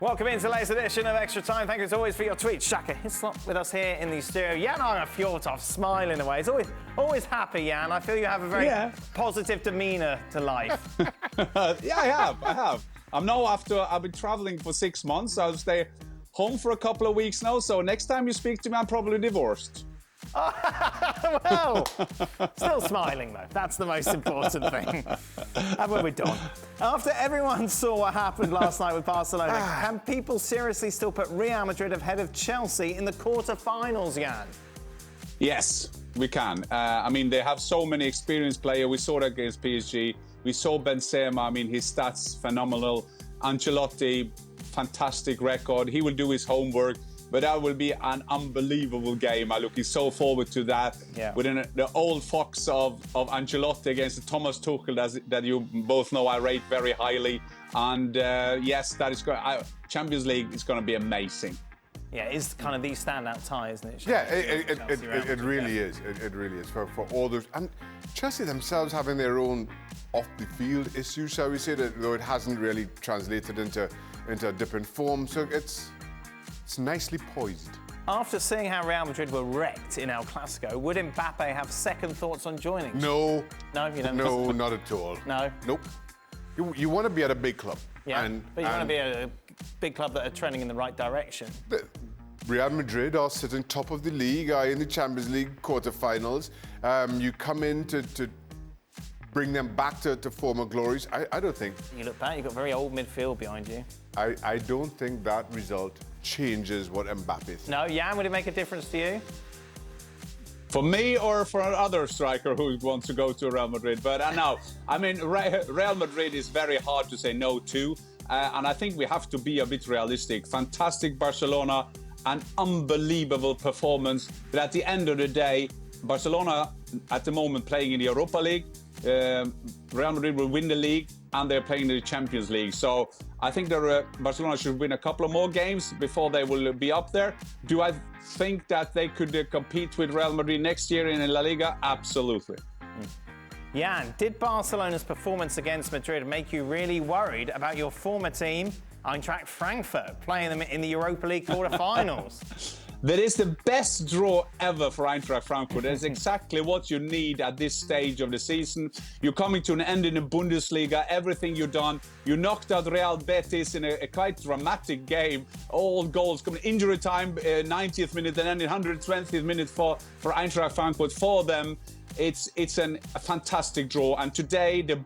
Welcome into the latest edition of Extra Time. Thank you as always for your tweets. Shaka, Hislop with us here in the studio. Jan Fjortoft smiling away. It's always happy, Jan. I feel you have a very positive demeanour to life. Yeah, I have. I've been traveling for 6 months. I'll stay home for a couple of weeks now. So next time you speak to me, I'm probably divorced. Well, still smiling though. That's the most important thing. And we're done. After everyone saw what happened last night with Barcelona, can people seriously still put Real Madrid ahead of Chelsea in the quarterfinals, Jan? Yes, we can. I mean, they have so many experienced players. We saw that against PSG. We saw Benzema. I mean, his stats phenomenal. Ancelotti, fantastic record. He will do his homework. But that will be an unbelievable game. I'm looking so forward to that. Yeah. Within the old fox of Ancelotti against Thomas Tuchel, that you both know I rate very highly. And yes, that is going. Champions League is going to be amazing. Yeah, it's kind of the standout tie, isn't it? Yeah, it really is. It really is for all those. And Chelsea themselves having their own off-the-field issues, shall we say, that though it hasn't really translated into a different form. So it's nicely poised. After seeing how Real Madrid were wrecked in El Clasico, would Mbappe have second thoughts on joining? No. No, you don't. No, not at all. No. Nope. You want to be at a big club. Yeah, but you want to be at a big club that are trending in the right direction. Real Madrid are sitting top of the league, are in the Champions League quarterfinals. You come in to bring them back to former glories. I don't think. You look back, you've got very old midfield behind you. I don't think that result changes what Mbappe thinks. No, Jan, would it make a difference to you? For me or for another striker who wants to go to Real Madrid? But no, I mean, Real Madrid is very hard to say no to. And I think we have to be a bit realistic. Fantastic Barcelona, an unbelievable performance. But at the end of the day, Barcelona at the moment playing in the Europa League. Real Madrid will win the league and they're playing the Champions League. So I think Barcelona should win a couple of more games before they will be up there. Do I think that they could compete with Real Madrid next year in La Liga? Absolutely. Jan, did Barcelona's performance against Madrid make you really worried about your former team, Eintracht Frankfurt, playing them in the Europa League quarterfinals? That is the best draw ever for Eintracht Frankfurt. That's exactly what you need at this stage of the season. You're coming to an end in the Bundesliga. Everything you've done. You knocked out Real Betis in a quite dramatic game. All goals coming. Injury time, 90th minute, and then 120th minute for Eintracht Frankfurt. For them, it's a fantastic draw. And today, the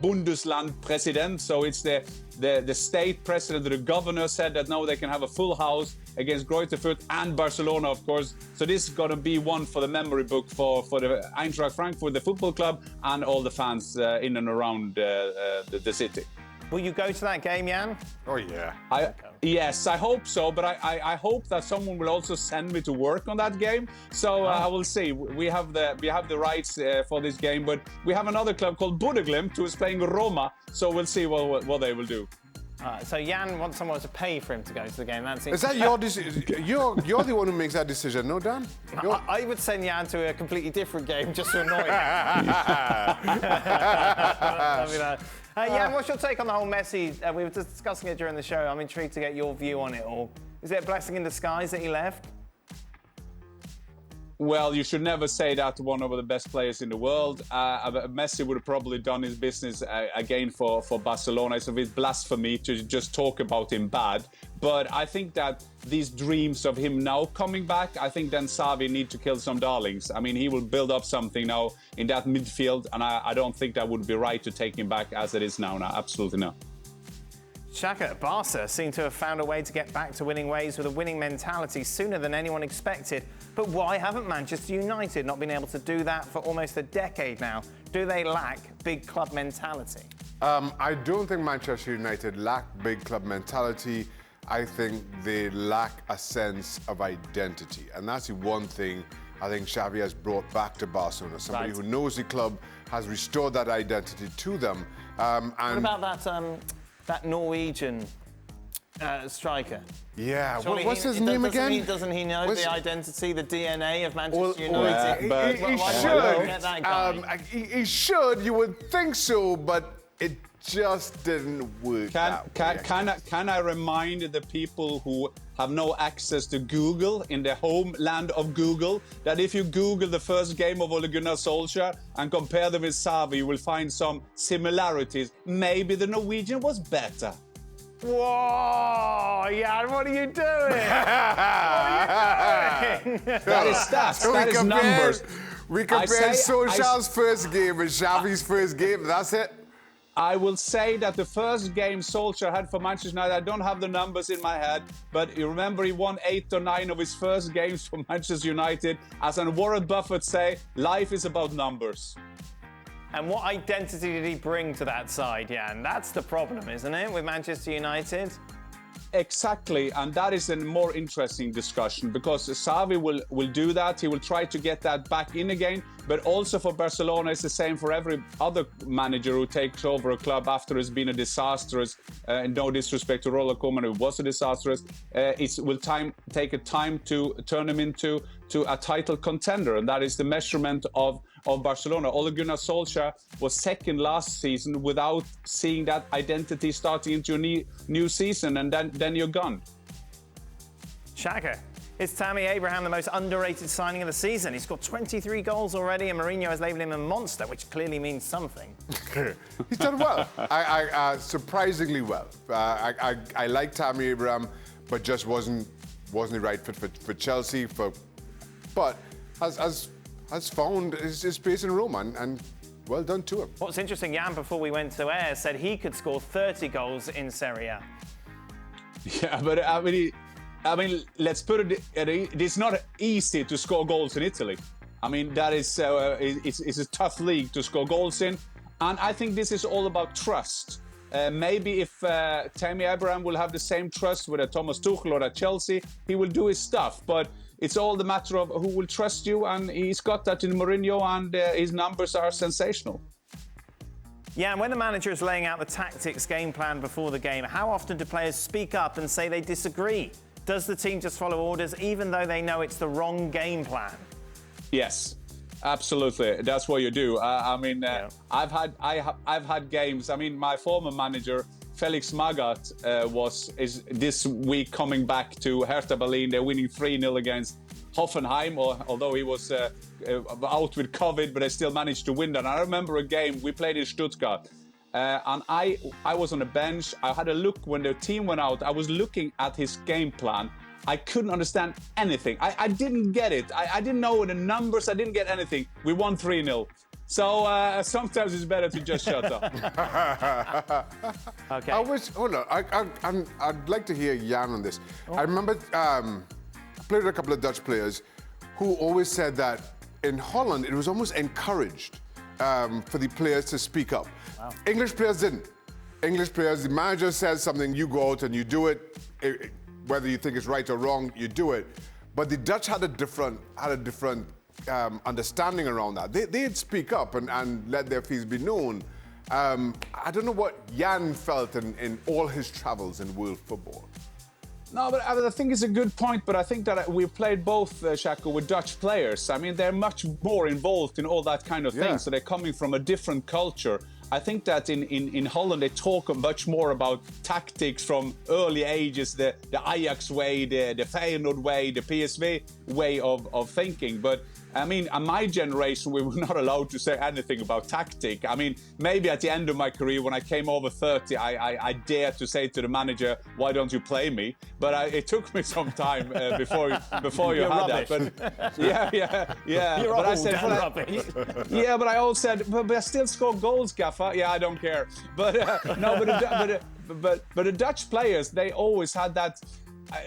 Bundesland president, so it's the state president, the governor, said that now they can have a full house against Greuther Fürth and Barcelona, of course. So this is going to be one for the memory book for the Eintracht Frankfurt, the football club, and all the fans in and around the city. Will you go to that game, Jan? Oh, yeah. Yes, I hope so, but I hope that someone will also send me to work on that game. So I will see. We have the rights for this game, but we have another club called Bodø/Glimt who is playing Roma, so we'll see what they will do. So Jan wants someone to pay for him to go to the game. Is that your decision? You're the one who makes that decision, no, Dan? I would send Jan to a completely different game just to annoy him. Jan, what's your take on the whole Messi? We were discussing it during the show. I'm intrigued to get your view on it all. Is it a blessing in disguise that he left? Well, you should never say that to one of the best players in the world. Messi would have probably done his business again for Barcelona. It's a bit blasphemy to just talk about him bad. But I think that these dreams of him now coming back, I think then Xavi need to kill some darlings. I mean, he will build up something now in that midfield, and I don't think that would be right to take him back as it is now. No, absolutely not. Shaka, Barca seem to have found a way to get back to winning ways with a winning mentality sooner than anyone expected. But why haven't Manchester United not been able to do that for almost a decade now? Do they lack big club mentality? I don't think Manchester United lack big club mentality. I think they lack a sense of identity. And that's the one thing I think Xavi has brought back to Barcelona. Somebody who knows the club, has restored that identity to them. What about that Norwegian striker? Yeah, what's his name again? Doesn't he know the identity, the DNA of Manchester United? He should. You would think so, but it just didn't work Can I remind the people who have no access to Google in the homeland of Google that if you Google the first game of Ole Gunnar Solskjaer and compare them with Xavi, you will find some similarities. Maybe the Norwegian was better. Whoa, Jan, what are you doing? That is stats, So that is numbers. We compared Solskjaer's first game with Xavi's first game. That's it. I will say that the first game Solskjaer had for Manchester United, I don't have the numbers in my head, but you remember he won 8 or 9 of his first games for Manchester United. As Warren Buffett say, life is about numbers. And what identity did he bring to that side, Jan? That's the problem, isn't it, with Manchester United? Exactly, and that is a more interesting discussion because Xavi will do that. He will try to get that back in again, but also for Barcelona, it's the same for every other manager who takes over a club after it's been a disastrous, no disrespect to Ronald Koeman, who was a disastrous, it will take a time to turn him into a title contender, and that is the measurement of Barcelona. Ole Gunnar Solskjaer was second last season without seeing that identity starting into a new season, and then you're gone. Shaka, is Tammy Abraham the most underrated signing of the season? He's got 23 goals already, and Mourinho has labelled him a monster, which clearly means something. He's done well. Surprisingly well. I like Tammy Abraham, but just wasn't the right fit for Chelsea. But has found his space in Roma, and well done to him. What's interesting, Jan, before we went to air, said he could score 30 goals in Serie A. Yeah, but I mean, let's put it. It's not easy to score goals in Italy. I mean, that is it's a tough league to score goals in, and I think this is all about trust. Maybe if Tammy Abraham will have the same trust with a Thomas Tuchel or at Chelsea, he will do his stuff. But it's all the matter of who will trust you, and he's got that in Mourinho, and his numbers are sensational. Yeah, and when the manager is laying out the tactics game plan before the game, how often do players speak up and say they disagree? Does the team just follow orders even though they know it's the wrong game plan? Yes, absolutely. That's what you do. Yeah. I've had games. I mean, my former manager Felix Magath is this week coming back to Hertha Berlin. They're winning 3-0 against Hoffenheim, although he was out with COVID, but they still managed to win that. And I remember a game we played in Stuttgart, and I was on the bench. I had a look when the team went out. I was looking at his game plan. I couldn't understand anything. I didn't get it. I didn't know the numbers. I didn't get anything. We won 3-0. So sometimes it's better to just shut up. Okay. I'd like to hear Jan on this. I remember I played with a couple of Dutch players who always said that in Holland it was almost encouraged for the players to speak up. Wow. English players didn't. English players, the manager says something, you go out and you do it. Whether you think it's right or wrong, you do it. But the Dutch had a different understanding around that. They'd speak up and let their feelings be known. I don't know what Jan felt in all his travels in world football. No, but I think it's a good point, but I think that we've played both, Shaka, with Dutch players. I mean, they're much more involved in all that kind of thing, so they're coming from a different culture. I think that in Holland they talk much more about tactics from early ages, the Ajax way, the Feyenoord way, the PSV way of thinking. But I mean, in my generation, we were not allowed to say anything about tactic. I mean, maybe at the end of my career, when I came over 30, I dared to say to the manager, "Why don't you play me?" But it took me some time before you You're had rubbish. that. But yeah. You're but old I said, and rubbish. yeah, but I always said, but I still score goals, Gaffer. Yeah, I don't care. But but the Dutch players, they always had that.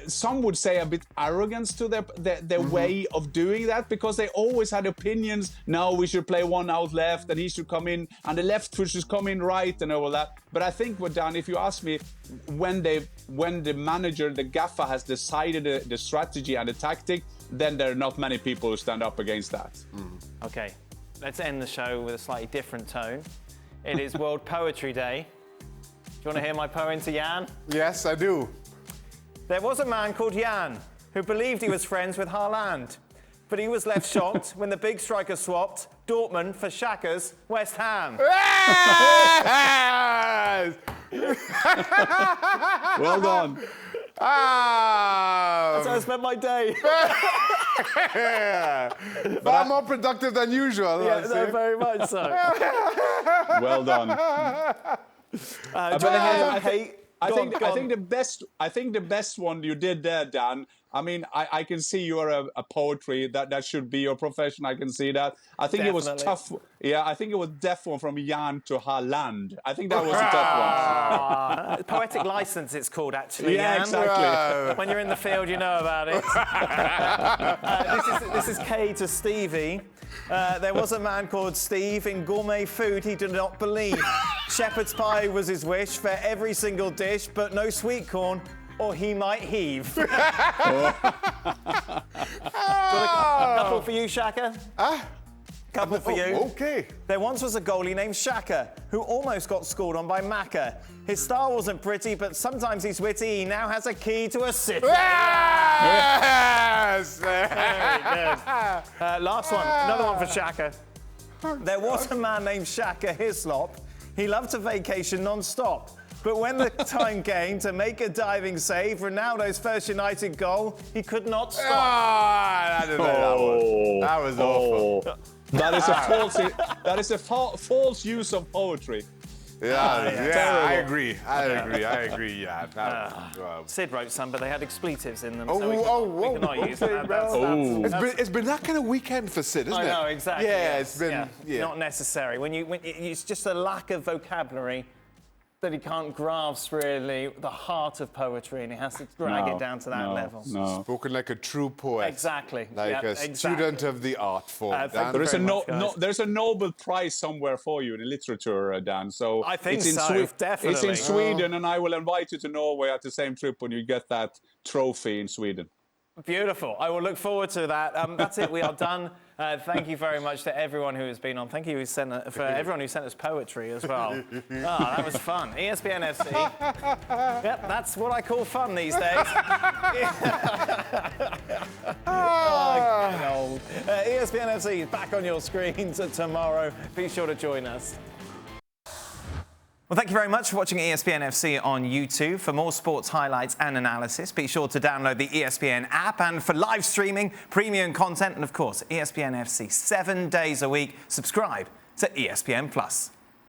Some would say a bit arrogance to their way of doing that, because they always had opinions. No, we should play one out left, and he should come in, and the left foot should come in right, and all that. But I think what Dan, if you ask me, when the manager, the gaffer, has decided the strategy and the tactic, then there are not many people who stand up against that. Okay, let's end the show with a slightly different tone. It is World Poetry Day. Do you want to hear my poem to Jan? Yes, I do. There was a man called Jan who believed he was friends with Haaland, but he was left shocked when the big striker swapped Dortmund for Shaka's West Ham. Yes! Well done. So I spent my day. Far more productive than usual. Yeah, no, very much so. Well done. I think the best one you did there, Dan. I mean, I can see you're a poetry that should be your profession. I can see that. I think Definitely. it was tough. Yeah, I think it was deaf one from Jan to Haaland. I think that was a tough one. Poetic license, it's called, actually. Yeah, Jan. exactly. When you're in the field, you know about it. This is K to Stevie. There was a man called Steve. In gourmet food he did not believe. Shepherd's pie was his wish for every single dish, but no sweet corn, or he might heave. Couple for you, Shaka. Couple for you. Okay. There once was a goalie named Shaka who almost got scored on by Macca. His style wasn't pretty, but sometimes he's witty. He now has a key to a city. Yes! Very good. Last one, another one for Shaka. There was a man named Shaka Hislop. He loved to vacation non-stop. But when the time came to make a diving save, Ronaldo's first United goal, he could not stop. I didn't know that one. That was awful. That is a false use of poetry. Yeah, I agree. Yeah. Sid wrote some, but they had expletives in them. Oh, so we cannot use that. It's been that kind of weekend for Sid, isn't it? I know, exactly. Yeah, yes, it's been not necessary. It's just a lack of vocabulary that he can't grasp really the heart of poetry, and he has to drag it down to that level. No. Spoken like a true poet. Exactly. Like a student of the art form. Dan. There's a Nobel Prize somewhere for you in literature, Dan. So I think it's in so, definitely. It's in Sweden, and I will invite you to Norway at the same trip when you get that trophy in Sweden. Beautiful. I will look forward to that. That's it. We are done. Thank you very much to everyone who has been on. Thank you for everyone who sent us poetry as well. That was fun. ESPN FC. Yep, that's what I call fun these days. Getting old. ESPN FC is back on your screens tomorrow. Be sure to join us. Well, thank you very much for watching ESPN FC on YouTube. For more sports highlights and analysis, be sure to download the ESPN app. And for live streaming, premium content, and of course, ESPN FC 7 days a week, subscribe to ESPN+.